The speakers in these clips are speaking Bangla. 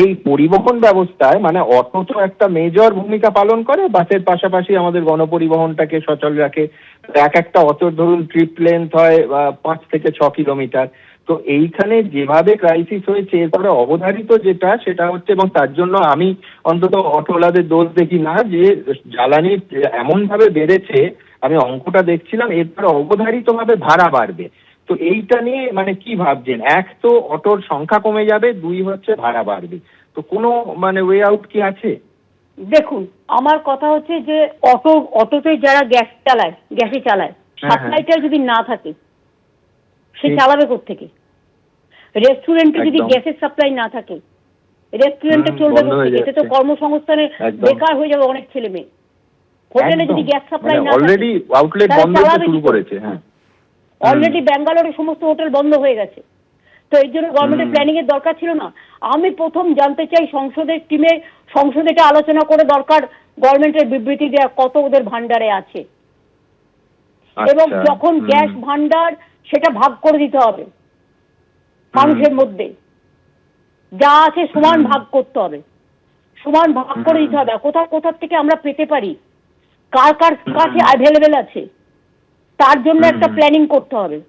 এই পরিবহন ব্যবস্থায় মানে অটো তো একটা মেজর ভূমিকা পালন করে, বাসের পাশাপাশি আমাদের গণপরিবহনটাকে সচল রাখে। এক একটা অটোর ধরুন ট্রিপ লেন্থ হয় 5 থেকে 6 কিলোমিটার। তো এইখানে যেভাবে ক্রাইসিস হয়েছে এরপরে অবধারিত যেটা সেটা হচ্ছে, এবং তার জন্য আমি অন্তত অটোওয়ালাদের দোষ দেখি না, যে জ্বালানি এমন ভাবে বেড়েছে, আমি অঙ্কটা দেখছিলাম, এরপরে অবধারিতভাবে ভাড়া বাড়বে। তো এইটা নিয়ে মানে কি ভাবছেন? এক তো অটোর সংখ্যা কমে যাবে, দুই হচ্ছে ভাড়া বাড়বে। তো কোনো মানে ওয়ে আউট কি আছে? দেখুন, আমার কথা হচ্ছে যে অটোতে যারা গ্যাসে চালায়, সাপ্লাইটা যদি না থাকে সে চালাবে কোত্থেকে? রেস্টুরেন্টে যদি গ্যাসের সাপ্লাই না থাকে রেস্টুরেন্টে চলবে কোত্থেকে? এতে তো কর্মসংস্থানে বেকার হয়ে যাবে অনেক ছেলে মেয়ে। হোটেলে যদি গ্যাস সাপ্লাই না থাকে, অলরেডি আউটলেট বন্ধ হতে শুরু করেছে। হ্যাঁ, অলরেডি ব্যাঙ্গালোরে সমস্ত হোটেল বন্ধ হয়ে গেছে। তো এই জন্য গভর্নমেন্টের প্ল্যানিং এর দরকার ছিল না? আমি প্রথম জানতে চাই সংসদের টিমে, সংসদে এটা আলোচনা করে দরকার গভর্নমেন্টের বিবৃতি দেওয়া কত ওদের ভান্ডারে আছে, এবং যখন গ্যাস ভান্ডার সেটা ভাগ করে দিতে হবে মানুষের মধ্যে, যা আছে সমান ভাগ করতে হবে, সমান ভাগ করে দিতে হবে। কোথা থেকে আমরা পেতে পারি, কার কার কাছে অ্যাভেলেবেল আছে, তার জন্য একটা প্ল্যানিং করতে হবে।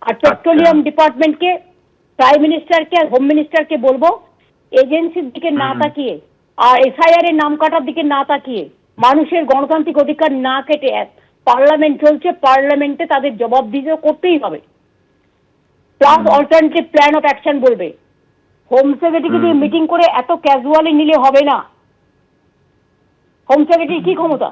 আর পেট্রোলিয়াম ডিপার্টমেন্টকে, প্রাইম মিনিস্টারকে আর হোম মিনিস্টারকে বলবো, এজেন্সির দিকে না তাকিয়ে আর এসআইআর এর নাম কাটার দিকে না তাকিয়ে, মানুষের গণতান্ত্রিক অধিকার না কেটে, পার্লামেন্ট চলছে, পার্লামেন্টে তাদের জবাবদিহি করতেই হবে। Plus alternative plan of action বলবে। হোম সেক্রেটারিকে দিয়ে মিটিং করে এত ক্যাজুয়ালি নিলে হবে না। হোম সেক্রেটারি কি ক্ষমতা?